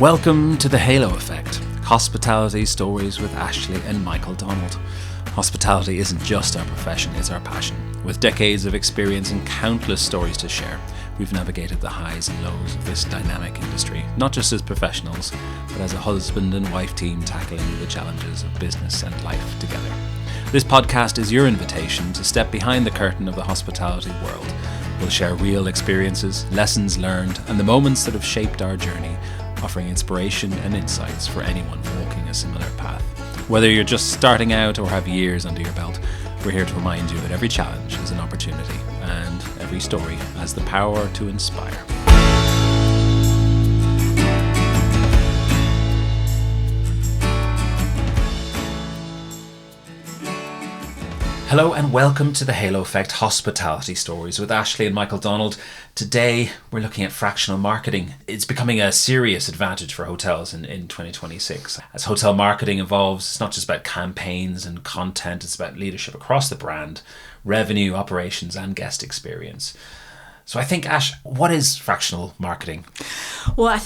Welcome to the Halo Effect, hospitality stories with Ashleigh and Michael Donald. Hospitality isn't just our profession, it's our passion. With decades of experience and countless stories to share, we've navigated the highs and lows of this dynamic industry, not just as professionals, but as a husband and wife team tackling the challenges of business and life together. This podcast is your invitation to step behind the curtain of the hospitality world. We'll share real experiences, lessons learned, and the moments that have shaped our journey, offering inspiration and insights for anyone walking a similar path. Whether you're just starting out or have years under your belt, we're here to remind you that every challenge is an opportunity and every story has the power to inspire. Hello and welcome to the Halo Effect Hospitality Stories with Ashleigh and Michael Donald. Today we're looking at fractional marketing. It's becoming a serious advantage for hotels in 2026. As hotel marketing evolves, it's not just about campaigns and content, it's about leadership across the brand, revenue, operations and guest experience. So I think, Ash, what is fractional marketing? Well,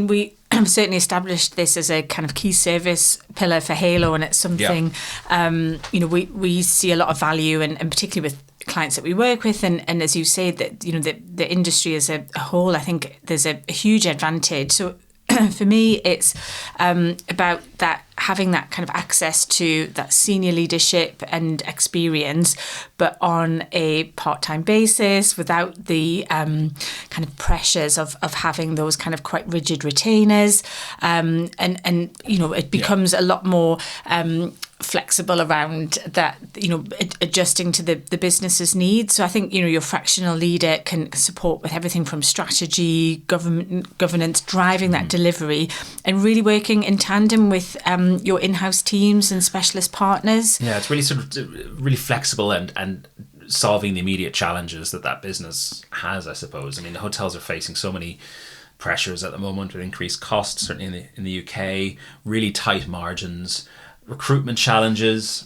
we certainly established this as a kind of key service pillar for Halo, and it's something, we see a lot of value, and particularly with clients that we work with, and as you say, that the industry as a whole, I think there's a huge advantage. So for me, it's about that, having that kind of access to that senior leadership and experience, but on a part-time basis, without the kind of pressures of having those kind of quite rigid retainers, and it becomes a lot more flexible around that, adjusting to the business's needs. So I think, your fractional leader can support with everything from strategy, governance, driving that delivery, and really working in tandem with your in-house teams and specialist partners. Yeah, it's really flexible and solving the immediate challenges that business has, I suppose. I mean, the hotels are facing so many pressures at the moment with increased costs, certainly in the UK, really tight margins, recruitment challenges.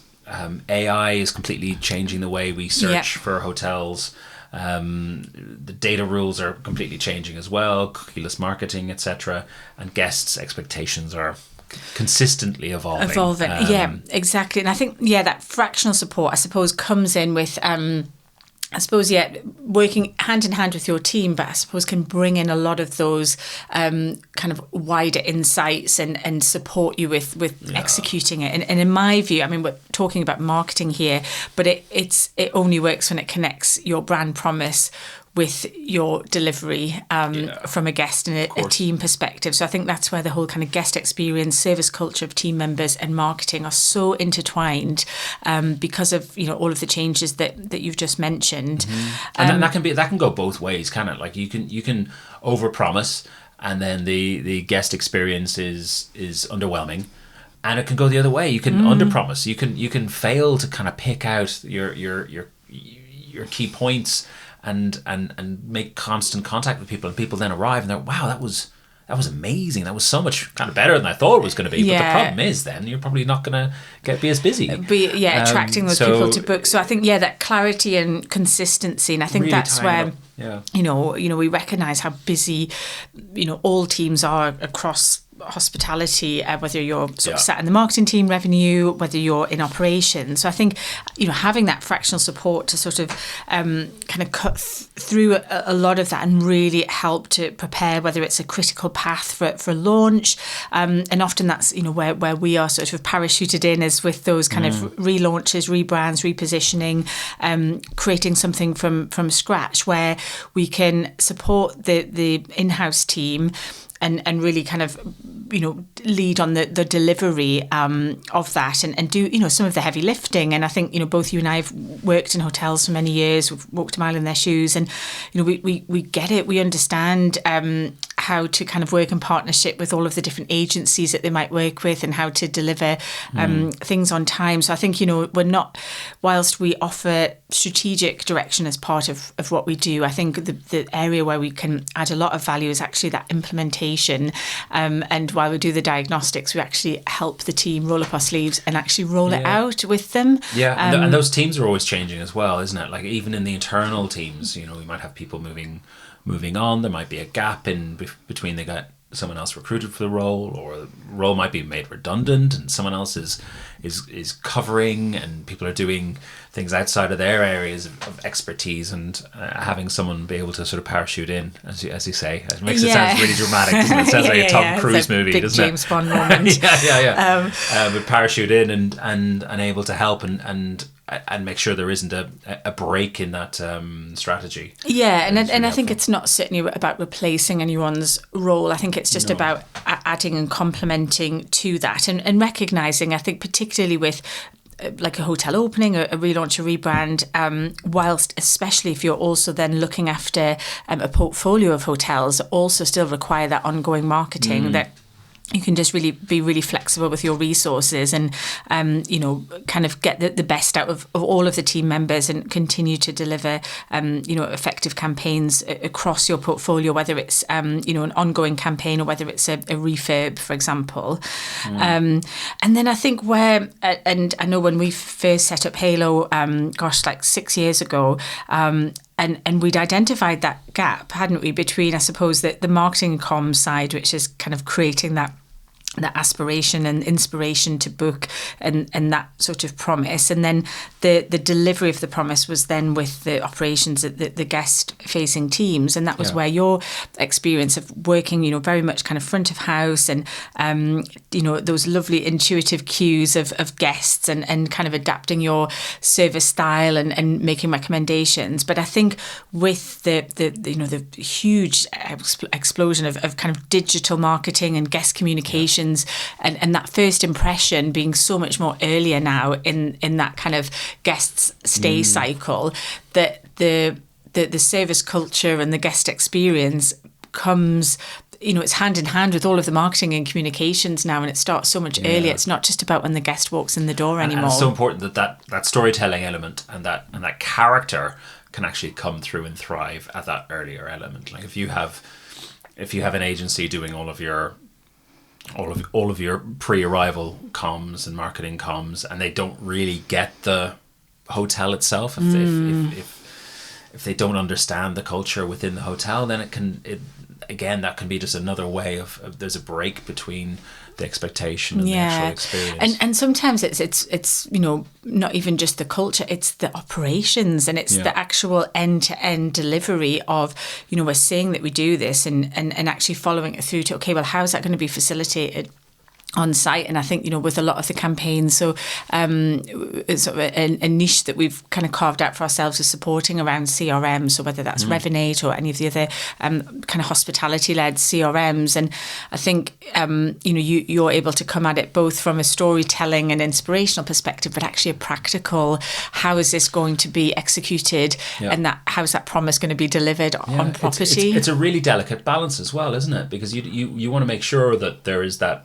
AI is completely changing the way we search for hotels. The data rules are completely changing as well, cookieless marketing, etc. And guests' expectations are consistently evolving. Yeah, exactly. And I think, that fractional support, I suppose, comes in with working hand in hand with your team, but I suppose can bring in a lot of those kind of wider insights and support you with executing it. And in my view, we're talking about marketing here, but it only works when it connects your brand promise with your delivery from a guest and a team perspective. So I think that's where the whole kind of guest experience, service culture of team members and marketing are so intertwined because of all of the changes that you've just mentioned. Mm-hmm. And that can go both ways, can it? Like you can overpromise, and then the guest experience is underwhelming. And it can go the other way. You can underpromise. You can fail to kind of pick out your key points and make constant contact with people, and people then arrive and they're, wow, that was amazing. That was so much kind of better than I thought it was going to be. Yeah. But the problem is then you're probably not going to be as busy. Attracting those people to book. So I think, that clarity and consistency, and I think really that's where, we recognise how busy, all teams are across hospitality, whether you're sort of sat in the marketing team, revenue, whether you're in operations. So I think, having that fractional support to sort of kind of cut through a lot of that and really help to prepare, whether it's a critical path for launch. And often that's, where we are sort of parachuted in, is with those kind of relaunches, rebrands, repositioning, creating something from scratch where we can support the in-house team and really kind of, lead on the delivery of that and do, some of the heavy lifting. And I think, both you and I have worked in hotels for many years. We've walked a mile in their shoes, and, we get it. We understand how to kind of work in partnership with all of the different agencies that they might work with and how to deliver things on time. So I think, we're not, whilst we offer strategic direction as part of what we do, I think the area where we can add a lot of value is actually that implementation. And while we do the diagnostics, we actually help the team roll up our sleeves and actually roll it out with them. Yeah, and those teams are always changing as well, isn't it? Like even in the internal teams, we might have people moving on. There might be a gap in between they someone else recruited for the role, or the role might be made redundant and someone else is covering, and people are doing things outside of their areas of expertise, and having someone be able to sort of parachute in, as you say, it makes it sound really dramatic, doesn't it? It sounds like a Tom Cruise movie, big doesn't James Bond moment. But parachute in and able to help and make sure there isn't a break in that strategy. Yeah, and I think it's not certainly about replacing anyone's role. I think it's just about adding and complementing to that, and recognising, I think, particularly with like a hotel opening, a relaunch, a rebrand, whilst especially if you're also then looking after a portfolio of hotels, also still require that ongoing marketing that you can just really be really flexible with your resources and, kind of get the best out of all of the team members and continue to deliver, effective campaigns across your portfolio, whether it's, an ongoing campaign or whether it's a refurb, for example. And then I think and I know when we first set up Halo, like 6 years ago, and we'd identified that gap, hadn't we, between, I suppose, the marketing and comms side, which is kind of creating that aspiration and inspiration to book and that sort of promise. And then the delivery of the promise was then with the operations, the guest-facing teams. And that was where your experience of working, very much kind of front of house and, those lovely intuitive cues of guests and kind of adapting your service style and making recommendations. But I think with the huge explosion of kind of digital marketing and guest communication, and that first impression being so much more earlier now in that kind of guest stay cycle, that the service culture and the guest experience comes, it's hand in hand with all of the marketing and communications now, and it starts so much earlier. It's not just about when the guest walks in the door anymore. And it's so important that storytelling element and that character can actually come through and thrive at that earlier element. Like if you have an agency doing all of your pre-arrival comms and marketing comms, and they don't really get the hotel itself, if they don't understand the culture within the hotel, then that can be just another way of there's a break between the expectation and the actual experience. And sometimes it's not even just the culture, it's the operations, and it's the actual end-to-end delivery of, we're saying that we do this and actually following it through to, okay, well, how is that going to be facilitated on site? And I think, with a lot of the campaigns, so it's sort of a niche that we've kind of carved out for ourselves is supporting around CRM. So whether that's Revinate or any of the other kind of hospitality-led CRMs. And I think, you're able to come at it both from a storytelling and inspirational perspective, but actually a practical, how is this going to be executed? And how's that promise going to be delivered on property? It's a really delicate balance as well, isn't it? Because you want to make sure that there is that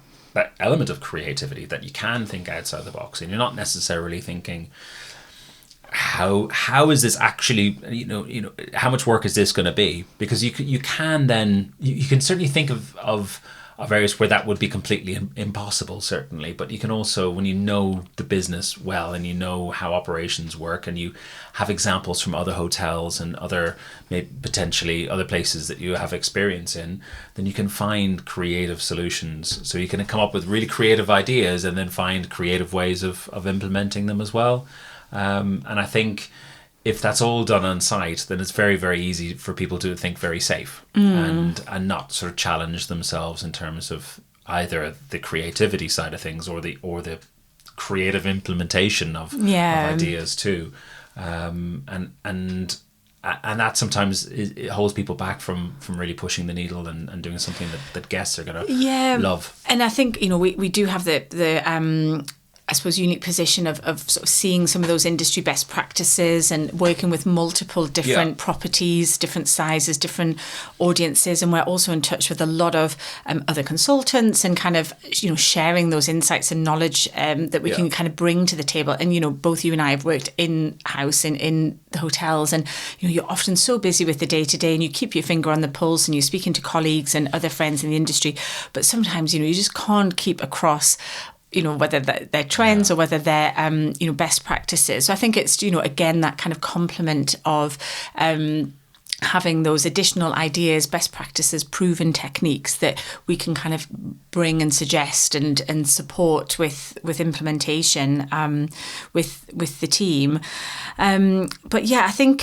element of creativity, that you can think outside the box, and you're not necessarily thinking how is this actually, how much work is this going to be? Because you can certainly think of areas where that would be completely impossible, certainly, but you can also, when you know the business well and you know how operations work and you have examples from other hotels and potentially other places that you have experience in, then you can find creative solutions. So you can come up with really creative ideas and then find creative ways of implementing them as well. And I think if that's all done on site, then it's very, very easy for people to think very safe and not sort of challenge themselves in terms of either the creativity side of things or the creative implementation of ideas too. And that sometimes it holds people back from really pushing the needle and doing something that guests are going to love. And I think, we do have the I suppose, unique position of sort of seeing some of those industry best practices and working with multiple different properties, different sizes, different audiences. And we're also in touch with a lot of other consultants and kind of, sharing those insights and knowledge that we can kind of bring to the table. And, both you and I have worked in-house in the hotels, and, you're often so busy with the day-to-day and you keep your finger on the pulse and you're speaking to colleagues and other friends in the industry. But sometimes, you just can't keep across whether they're trends or whether they're, best practices. So I think it's, again, that kind of complement of having those additional ideas, best practices, proven techniques that we can kind of bring and suggest and support with implementation with the team. But yeah, I think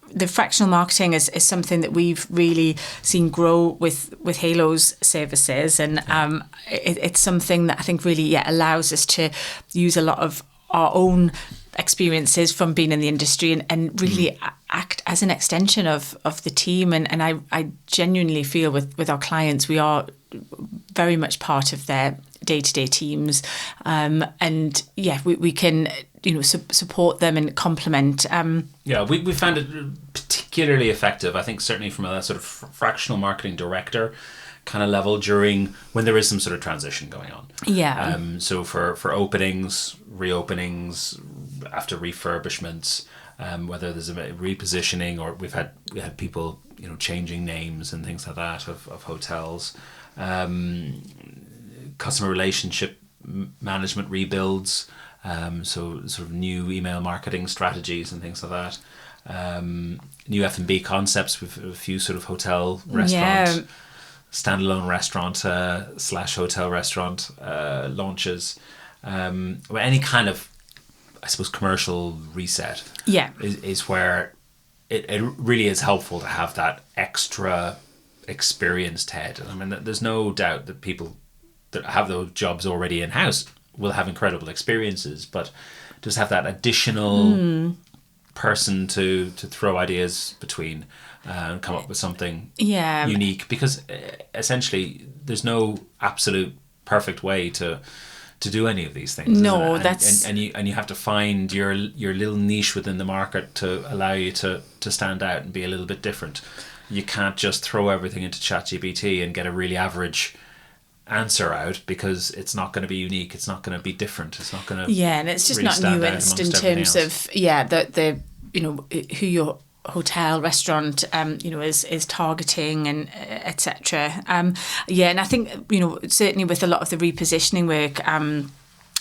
the fractional marketing is something that we've really seen grow with Halo's services, and it's something that I think really allows us to use a lot of our own experiences from being in the industry and really act as an extension of the team. And I genuinely feel with our clients, we are very much part of their day-to-day teams. We can support them and complement. We found it particularly effective, I think, certainly from a sort of fractional marketing director kind of level when there is some sort of transition going on. So for openings, reopenings, after refurbishments, whether there's a repositioning, or we had people changing names and things like that of hotels, customer relationship management rebuilds, so sort of new email marketing strategies and things like that, new F&B concepts with a few sort of hotel restaurant, standalone restaurant / hotel restaurant launches, or any kind of, I suppose, commercial reset is where it really is helpful to have that extra experienced head. I mean, there's no doubt that people that have those jobs already in-house will have incredible experiences, but just have that additional person to throw ideas between and come up with something unique, because essentially there's no absolute perfect way to do any of these things. No, and you have to find your little niche within the market to allow you to stand out and be a little bit different. You can't just throw everything into ChatGPT and get a really average answer out, because it's not going to be unique, it's not going to be different, it's not going to and it's just really not nuanced in terms of the who your hotel restaurant is targeting, and etc. And I think certainly with a lot of the repositioning work,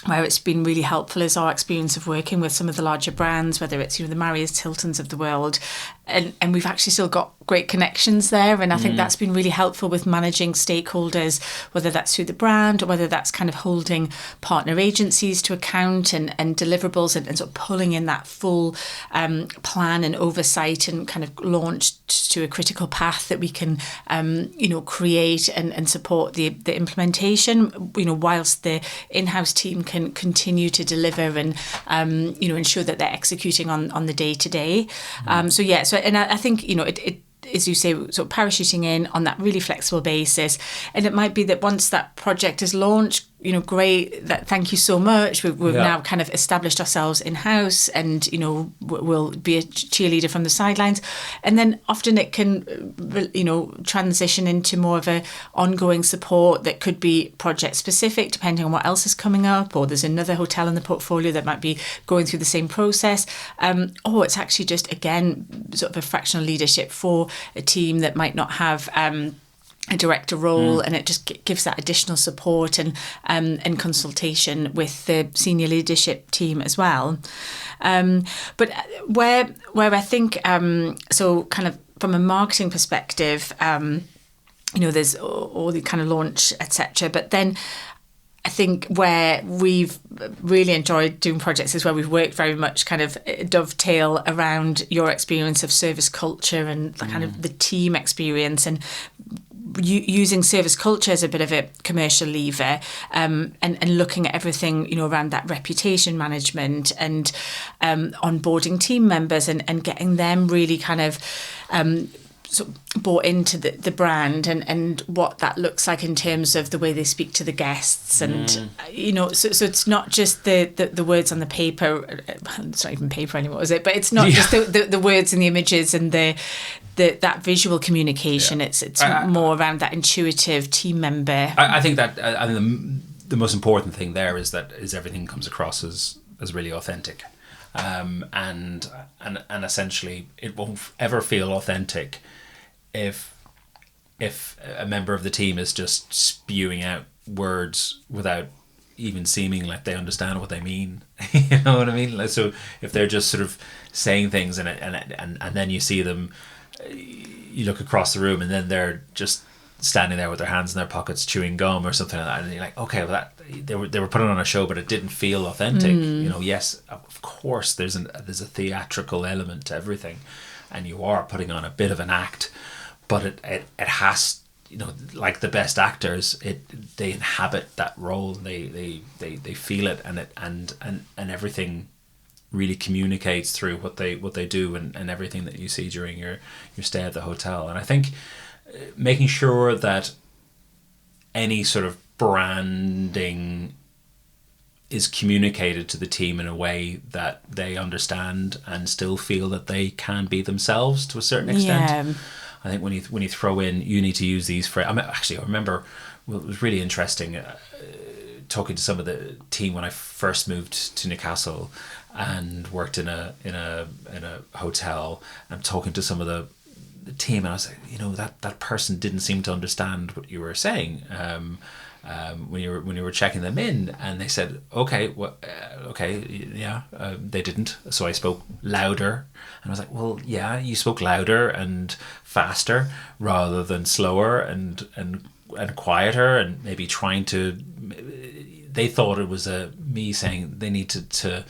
where it's been really helpful is our experience of working with some of the larger brands, whether it's the Marriotts, Hiltons of the world, and we've actually still got great connections there, and I think that's been really helpful with managing stakeholders, whether that's through the brand or whether that's kind of holding partner agencies to account and deliverables, and sort of pulling in that full plan and oversight and kind of launch to a critical path that we can create and support the implementation, whilst the in-house team can continue to deliver and ensure that they're executing on the day-to-day. And I think it, as you say, sort of parachuting in on that really flexible basis, and it might be that once that project is launched, great, that thank you so much, we've now kind of established ourselves in-house, and we'll be a cheerleader from the sidelines, and then often it can transition into more of a ongoing support that could be project specific depending on what else is coming up, or there's another hotel in the portfolio that might be going through the same process, or it's actually just, again, sort of a fractional leadership for a team that might not have a director role, and it just gives that additional support and consultation with the senior leadership team as well. But where I think, so kind of from a marketing perspective, there's all the kind of launch, etc. But then I think where we've really enjoyed doing projects is where we've worked very much kind of dovetail around your experience of service culture and the kind of the team experience, and using service culture as a bit of a commercial lever, and looking at everything around that reputation management and onboarding team members and getting them really kind of sort of bought into the brand and what that looks like in terms of the way they speak to the guests, and so it's not just the words on the paper. It's not even paper anymore, is it? But it's not just the words and the images and that visual communication. It's more around that intuitive team member. I think that the most important thing there is everything comes across as really authentic, and essentially it won't ever feel authentic if a member of the team is just spewing out words without even seeming like they understand what they mean. You know what I mean? Like, so if they're just sort of saying things and then you see them, you look across the room and then they're just standing there with their hands in their pockets chewing gum or something like that, and you're like, okay, well, that they were putting on a show, but it didn't feel authentic. You know, yes, of course there's a theatrical element to everything, and you are putting on a bit of an act, but it has, you know, like the best actors, they inhabit that role, they feel it, and everything really communicates through what they do and everything that you see during your stay at the hotel. And I think making sure that any sort of branding is communicated to the team in a way that they understand and still feel that they can be themselves to a certain extent. Yeah. I think when you throw in, you need to use these phrases. I remember it was really interesting talking to some of the team when I first moved to Newcastle and worked in a hotel, and talking to some of the team, and I was like, you know, that person didn't seem to understand what you were saying when you were checking them in, and they said, okay, they didn't. So I spoke louder, and I was like, well, yeah, you spoke louder and faster rather than slower and quieter, and maybe trying to. They thought it was me saying they needed to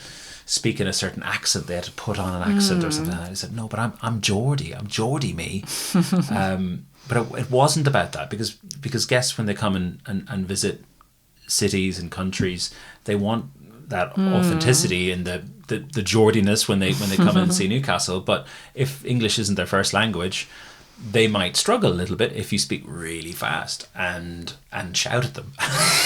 speak in a certain accent. They had to put on an accent or something like that. I said, no, but I'm Geordie. I'm Geordie me. But it wasn't about that, because guests, when they come and visit cities and countries, they want that authenticity and the Geordiness when they come in and see Newcastle. But if English isn't their first language, they might struggle a little bit if you speak really fast and shout at them.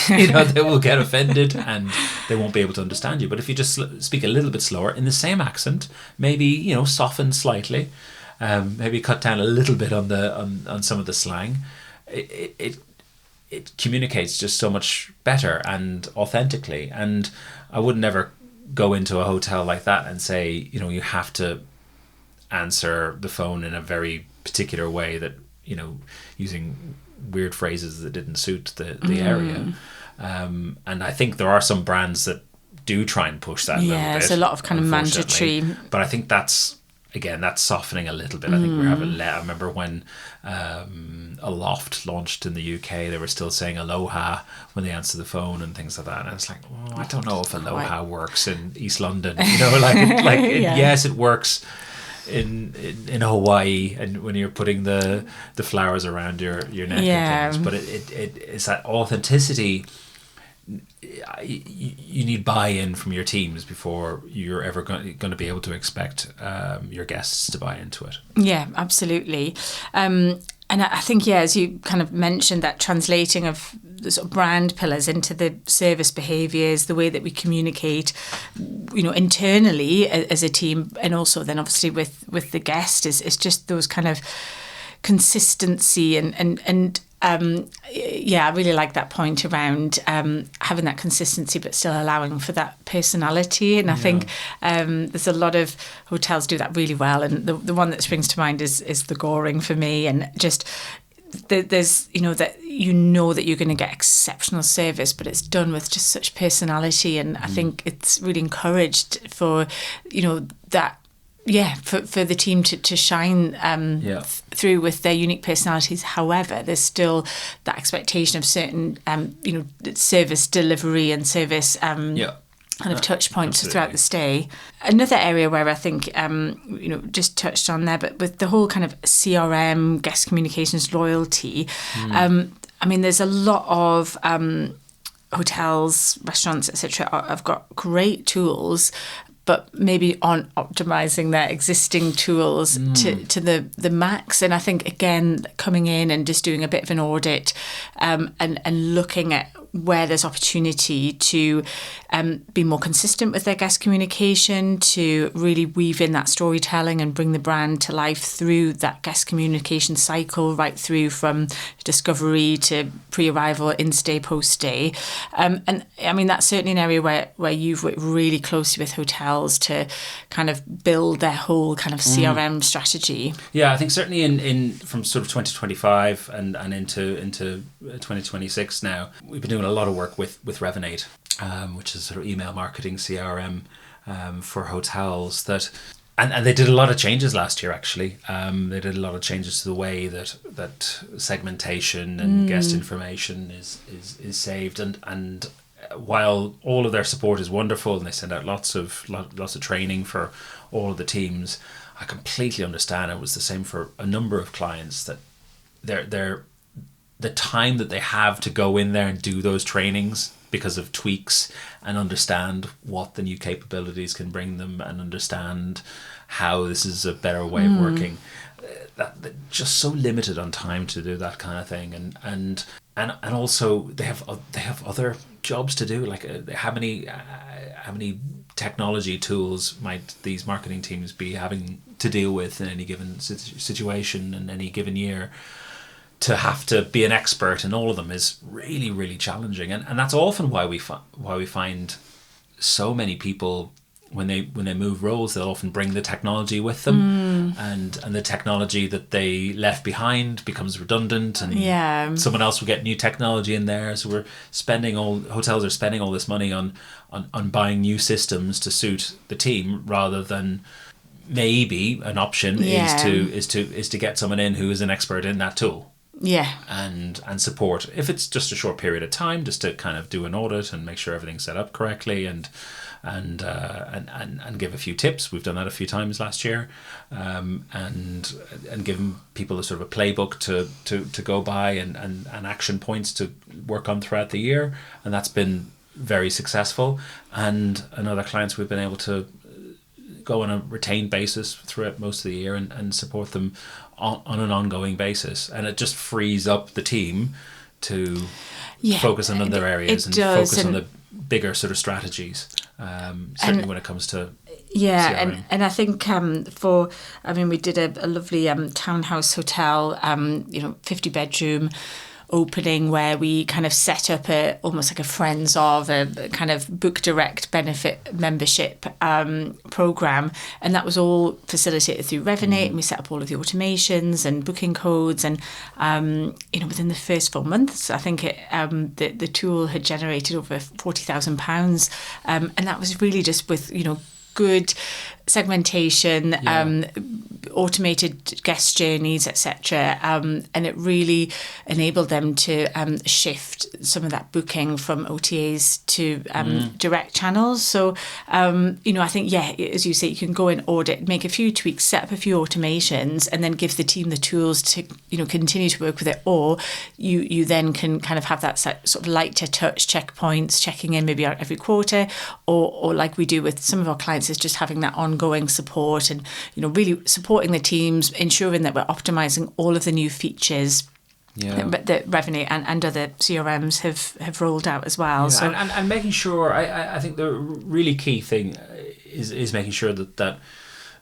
You know, they will get offended and they won't be able to understand you. But if you just speak a little bit slower in the same accent, maybe, you know, soften slightly, maybe cut down a little bit on some of the slang, it communicates just so much better and authentically. And I would never go into a hotel like that and say, you know, you have to answer the phone in a very particular way, that, you know, using weird phrases that didn't suit the area. And I think there are some brands that do try and push that a little bit. Yeah, there's a lot of kind of mandatory. But I think that's softening a little bit. I think we're having. I remember when Aloft launched in the UK, they were still saying aloha when they answer the phone and things like that. And it's like, I don't know if aloha works in East London. You know, yes, it works in Hawaii, and when you're putting the flowers around your neck and things, but it's that authenticity. You need buy-in from your teams before you're ever going to be able to expect your guests to buy into it. Yeah, absolutely. And I think, as you kind of mentioned, that translating of the sort of brand pillars into the service behaviours, the way that we communicate, you know, internally as a team, and also then obviously with the guest is just those kind of consistency and I really like that point around having that consistency but still allowing for that personality. And I think there's a lot of hotels do that really well, and the one that springs to mind is the Goring for me. And just there's, you know, that you're going to get exceptional service, but it's done with just such personality. And I think it's really encouraged for, you know, that for the team to shine through with their unique personalities. However, there's still that expectation of certain you know, service delivery and service kind of touch points throughout the stay. Another area where I think you know, just touched on there, but with the whole kind of CRM, guest communications, loyalty, I mean, there's a lot of hotels, restaurants, etc. have got great tools, but maybe aren't optimizing their existing tools to the max. And I think, again, coming in and just doing a bit of an audit and looking at where there's opportunity to be more consistent with their guest communication, to really weave in that storytelling and bring the brand to life through that guest communication cycle, right through from discovery to pre-arrival, in-stay, post-stay. And I mean, that's certainly an area where you've worked really closely with hotels to kind of build their whole kind of CRM strategy. Yeah, I think certainly in from sort of 2025 and into 2026 now, we've been doing a lot of work with Revinate. which is sort of email marketing CRM for hotels. And they did a lot of changes last year, actually. They did a lot of changes to the way that segmentation and guest information is saved. And while all of their support is wonderful and they send out lots of training for all of the teams, I completely understand. It was the same for a number of clients, that the time that they have to go in there and do those trainings because of tweaks and understand what the new capabilities can bring them and understand how this is a better way of working, that just so limited on time to do that kind of thing. And also they have other jobs to do. Like how many technology tools might these marketing teams be having to deal with in any given situation in any given year? To have to be an expert in all of them is really, really challenging, and that's often why we find so many people when they move roles, they'll often bring the technology with them, and the technology that they left behind becomes redundant, and someone else will get new technology in there. So hotels are spending all this money on buying new systems to suit the team, rather than maybe an option is to get someone in who is an expert in that tool. Yeah. And support, if it's just a short period of time, just to kind of do an audit and make sure everything's set up correctly, and give a few tips. We've done that a few times last year, and given people a sort of a playbook to go by and action points to work on throughout the year, and that's been very successful. And other clients we've been able to go on a retained basis throughout most of the year and support them on an ongoing basis, and it just frees up the team to focus on other areas and focus on the bigger sort of strategies, certainly when it comes to CRM. And I think we did a lovely townhouse hotel, 50 bedroom opening, where we kind of set up almost like a friends of a kind of book direct benefit membership program, and that was all facilitated through Revinate, and we set up all of the automations and booking codes, and within the first 4 months I think the tool had generated over £40,000, and that was really just with good segmentation, automated guest journeys, etc. And it really enabled them to shift some of that booking from OTAs to direct channels. So, I think, as you say, you can go and audit, make a few tweaks, set up a few automations, and then give the team the tools to, continue to work with it. Or you then can kind of have that sort of lighter touch checkpoints, checking in maybe every quarter, or like we do with some of our clients, is just having that ongoing support and, really supporting the teams, ensuring that we're optimizing all of the new features that Revinate and other CRMs have rolled out as well. So and making sure, I think the really key thing is making sure that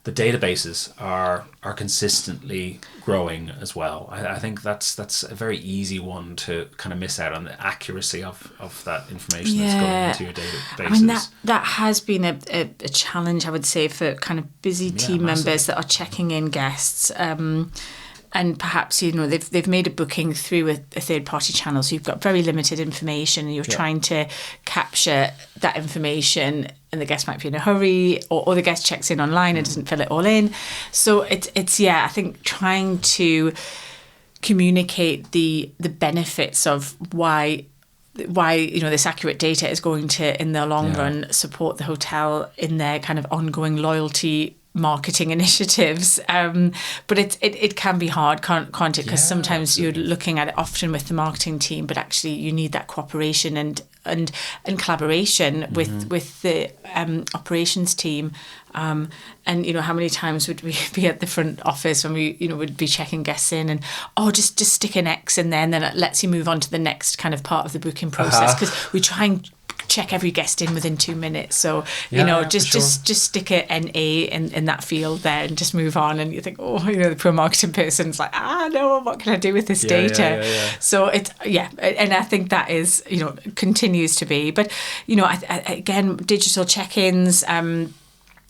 the databases are consistently growing as well. I think that's a very easy one to kind of miss out on, the accuracy of that information that's going into your databases. I mean, that has been a challenge, I would say, for kind of busy team members that are checking in guests. And perhaps, they've made a booking through a third-party channel, so you've got very limited information, and you're trying to capture that information, and the guest might be in a hurry, or the guest checks in online and doesn't fill it all in. So it's I think trying to communicate the benefits of why this accurate data is going to, in the long run, support the hotel in their kind of ongoing loyalty marketing initiatives, but it can be hard, can't it? Because sometimes absolutely. You're looking at it often with the marketing team, but actually you need that cooperation and collaboration with the operations team. And how many times would we be at the front office when we would be checking guests in, and just stick an X in there, and then it lets you move on to the next kind of part of the booking process, because we try and check every guest in within 2 minutes. So just stick a NA in that field there and just move on. And you think, the poor marketing person's like, no, what can I do with this data? So it's and I think that is continues to be. But again, digital check-ins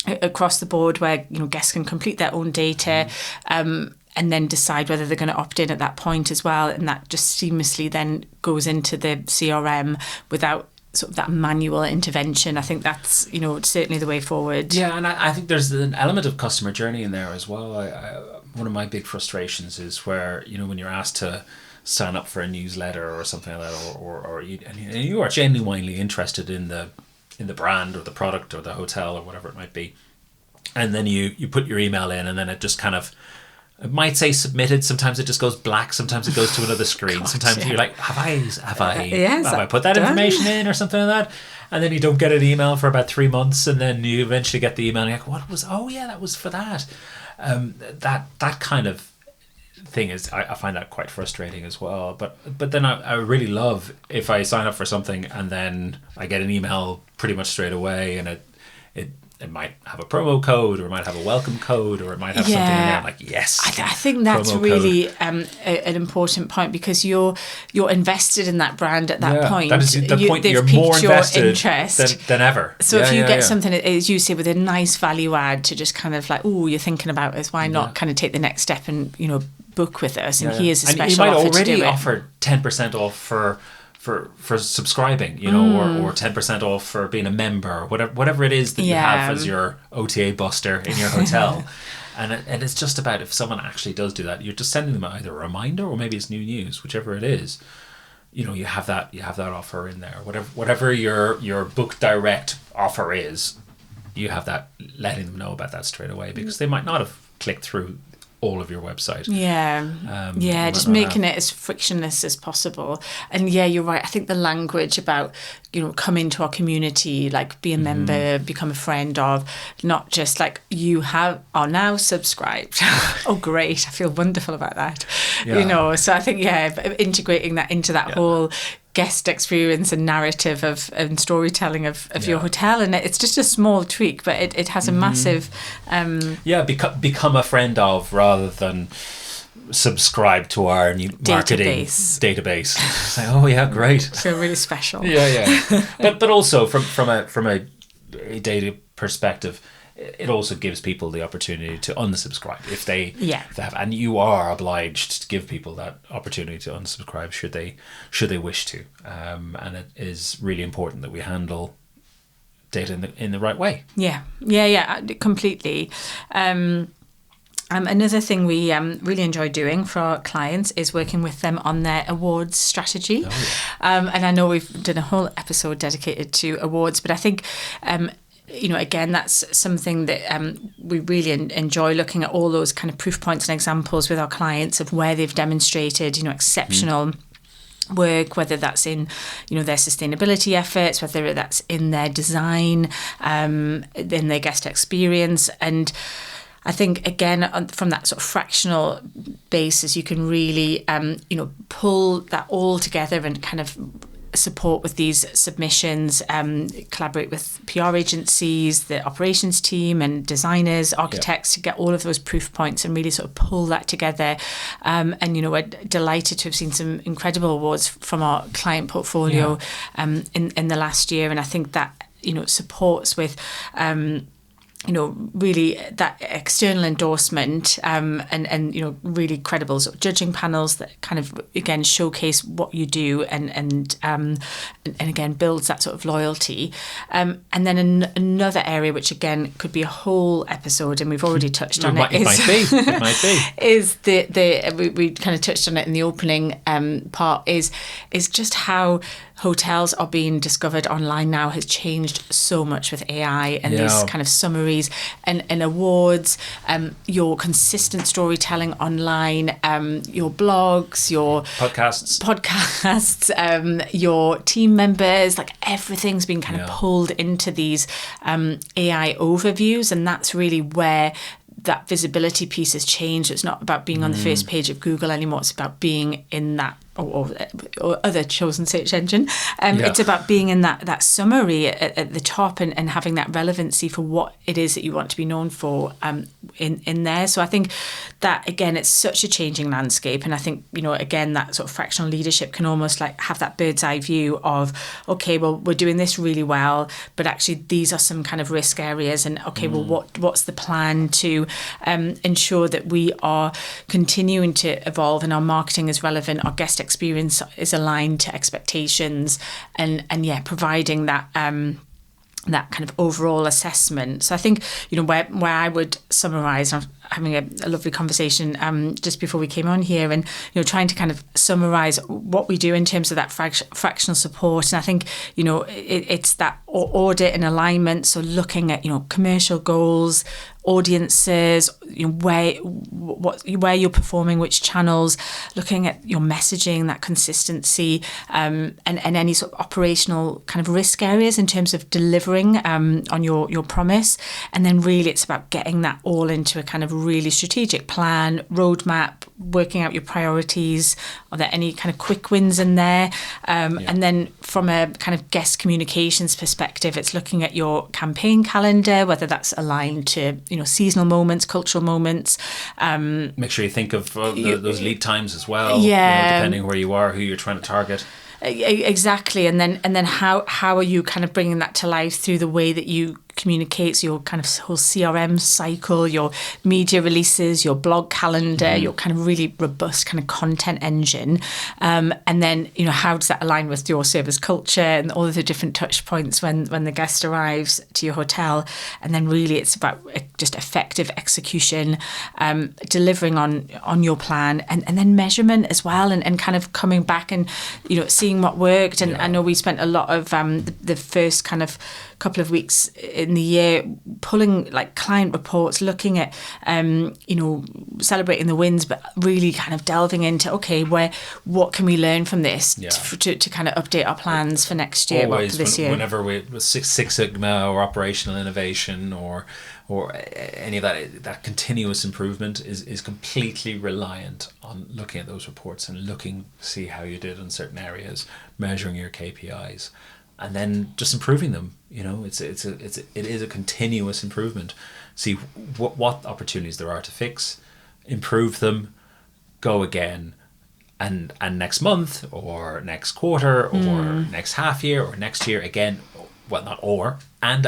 across the board, where guests can complete their own data. And then decide whether they're going to opt in at that point as well, and that just seamlessly then goes into the CRM without sort of that manual intervention. I think that's, you know, certainly the way forward. Yeah, and I think there's an element of customer journey in there as well. One of my big frustrations is where, you know, when you're asked to sign up for a newsletter or something like that, or you are genuinely interested in the brand or the product or the hotel or whatever it might be, and then you put your email in, and then it just kind of, it might say submitted. Sometimes it just goes black. Sometimes it goes to another screen. Sometimes you're like, have I put that information in or something like that? And then you don't get an email for about 3 months, and then you eventually get the email and you're like, what was? Oh yeah, that was for that. That kind of thing is, I find that quite frustrating as well. But then I really love if I sign up for something and then I get an email pretty much straight away, and it might have a promo code, or it might have a welcome code, or it might have something in there. I'm like, yes. I think that's really an important point, because you're invested in that brand at that point. That is the point. You're more invested than ever. So if you get something, as you say, with a nice value add to just kind of like, oh, you're thinking about us, why not kind of take the next step and, you know, book with us? And here's a special offer. And you might already offer 10% off for subscribing, you know, or 10% off for being a member, or whatever it is that you have as your OTA buster in your hotel. And it's just about, if someone actually does do that, you're just sending them either a reminder, or maybe it's new news, whichever it is. You know, you have that offer in there. Whatever your book direct offer is, you have that, letting them know about that straight away, because they might not have clicked through all of your website. Just making it as frictionless as possible. And you're right, I think the language about, you know, come into our community, like be a member, become a friend of, not just like you are now subscribed. Oh great, I feel wonderful about that. You know, so I think integrating that into that whole guest experience and narrative and storytelling of your hotel, and it's just a small tweak, but it has a massive become a friend of, rather than subscribe to our new marketing database. It's like, oh yeah, great, I feel really special. but also from a data perspective, it also gives people the opportunity to unsubscribe if they have, and you are obliged to give people that opportunity to unsubscribe should they wish to, and it is really important that we handle data in the right way. Completely. Another thing we really enjoy doing for our clients is working with them on their awards strategy. And I know we've done a whole episode dedicated to awards, but I think you know, again, that's something that we really enjoy, looking at all those kind of proof points and examples with our clients of where they've demonstrated, you know, exceptional work, whether that's in, you know, their sustainability efforts, whether that's in their design, in their guest experience. And I think, again, from that sort of fractional basis, you can really, you know, pull that all together and kind of support with these submissions, collaborate with PR agencies, the operations team and designers, architects to get all of those proof points and really sort of pull that together. And, you know, we're delighted to have seen some incredible awards from our client portfolio in the last year. And I think that, you know, supports with you know, really that external endorsement and you know, really credible sort of judging panels that kind of, again, showcase what you do and again builds that sort of loyalty. And then another area, which again could be a whole episode, and we've already touched on it. It might be. Is we kind of touched on it in the opening part. Is just how hotels are being discovered online now has changed so much with AI and these kind of summaries and awards, your consistent storytelling online, your blogs, your podcasts, your team members, like everything's been kind of pulled into these AI overviews, and that's really where that visibility piece has changed. It's not about being on the first page of Google anymore. It's about being in that or other chosen search engine. It's about being in that summary at the top and having that relevancy for what it is that you want to be known for in there. So I think that, again, it's such a changing landscape. And I think, you know, again, that sort of fractional leadership can almost like have that bird's eye view of, okay, well, we're doing this really well, but actually these are some kind of risk areas. And okay, well, what's the plan to ensure that we are continuing to evolve and our marketing is relevant, our guest experience is aligned to expectations, and providing that that kind of overall assessment. So I think, where I would summarise, having a lovely conversation just before we came on here, and trying to kind of summarise what we do in terms of that fractional support. And I think it's that audit and alignment. So looking at commercial goals, audiences, where you're performing, which channels, looking at your messaging, that consistency, and any sort of operational kind of risk areas in terms of delivering on your promise. And then really it's about getting that all into a kind of really strategic plan, roadmap, working out your priorities. Are there any kind of quick wins in there? And then from a kind of guest communications perspective, it's looking at your campaign calendar, whether that's aligned to seasonal moments, cultural moments. Make sure you think of those lead times as well. Depending where you are, who you're trying to target. Exactly, and then how are you kind of bringing that to life through the way that you communicate, so your kind of whole CRM cycle, your media releases, your blog calendar, your kind of really robust kind of content engine, and then how does that align with your service culture and all of the different touch points when the guest arrives to your hotel. And then really it's about just effective execution, delivering on your plan, and then measurement as well, and kind of coming back and seeing what worked. And I know we spent a lot of the first kind of couple of weeks in the year pulling like client reports, looking at celebrating the wins, but really kind of delving into what can we learn from this to kind of update our plans for next year. Always, for this year. Whenever we Six Sigma or operational innovation or any of that continuous improvement is completely reliant on looking at those reports and looking to see how you did in certain areas, measuring your KPIs, and then just improving them. It is a continuous improvement. See what opportunities there are to fix, improve them, go again, and next month or next quarter or next half year or next year again. Well, not or and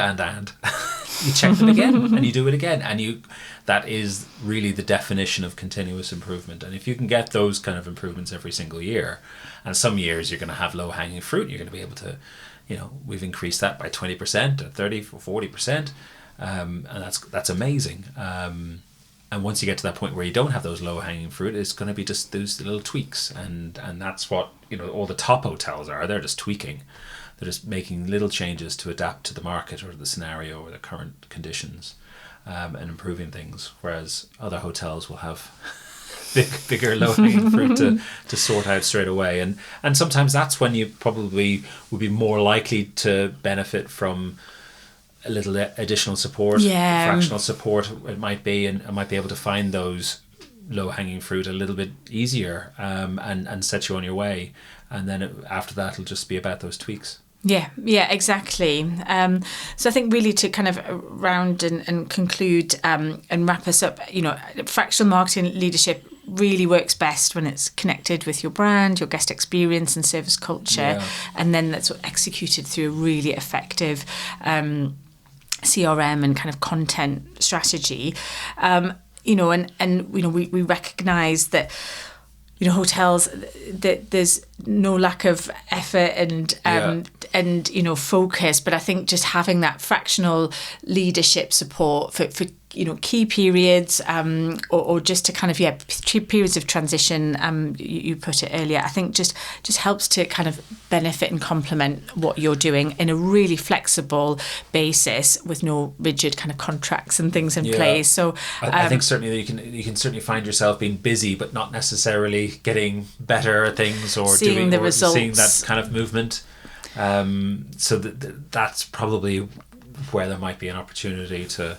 you check them again and you do it again, and that is really the definition of continuous improvement. And if you can get those kind of improvements every single year, and some years you're going to have low hanging fruit, you're going to be able to, we've increased that by 20% or 30 or 40%, and that's amazing. And once you get to that point where you don't have those low hanging fruit, it's going to be just those little tweaks, and that's what all the top hotels are. They're just tweaking. They're just making little changes to adapt to the market or the scenario or the current conditions, and improving things. Whereas other hotels will have bigger low-hanging fruit to sort out straight away. And sometimes that's when you probably would be more likely to benefit from a little additional support, fractional support it might be, and I might be able to find those low-hanging fruit a little bit easier, and set you on your way. And then after that, it'll just be about those tweaks. Yeah, exactly. So I think really to kind of round and conclude and wrap us up, fractional marketing leadership really works best when it's connected with your brand, your guest experience and service culture, and then that's executed through a really effective CRM and kind of content strategy. We recognise that hotels, that there's no lack of effort and focus, but I think just having that fractional leadership support for key periods, or just to kind of periods of transition, you put it earlier, I think just helps to kind of benefit and complement what you're doing in a really flexible basis with no rigid kind of contracts and things in place. So I think certainly you can certainly find yourself being busy but not necessarily getting better at things or seeing that kind of movement. So that's probably where there might be an opportunity to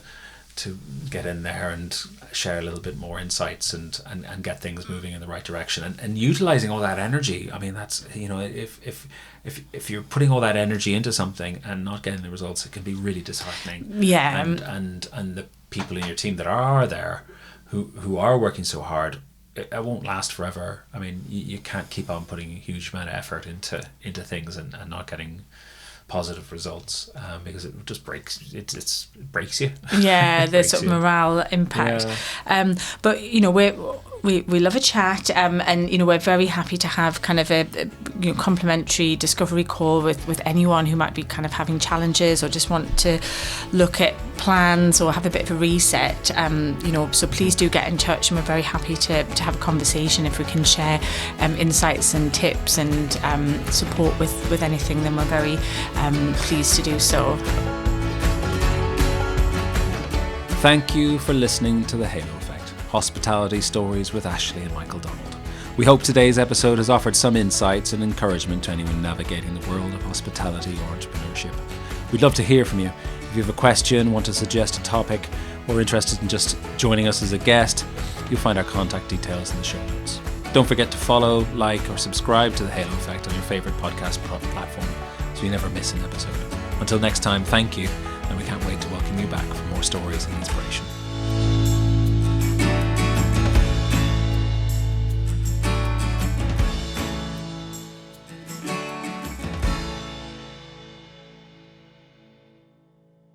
get in there and share a little bit more insights and get things moving in the right direction, and utilizing all that energy. I mean, that's if you're putting all that energy into something and not getting the results, it can be really disheartening. And the people in your team that are there who are working so hard, it won't last forever. I mean, you can't keep on putting a huge amount of effort into things and not getting positive results, because it just breaks it breaks you. There's sort of morale impact. But we love a chat, and we're very happy to have kind of a complimentary discovery call with anyone who might be kind of having challenges or just want to look at plans or have a bit of a reset. So please do get in touch, and we're very happy to have a conversation. If we can share insights and tips and support with anything, then we're very pleased to do so. Thank you for listening to The Halo Effect, Hospitality Stories with Ashleigh and Michael Donald. We hope today's episode has offered some insights and encouragement to anyone navigating the world of hospitality or entrepreneurship. We'd love to hear from you. If you have a question, want to suggest a topic, or interested in just joining us as a guest, you'll find our contact details in the show notes. Don't forget to follow, like, or subscribe to The Halo Effect on your favourite podcast platform so you never miss an episode. Until next time, thank you, and we can't wait to welcome you back for more stories and inspiration.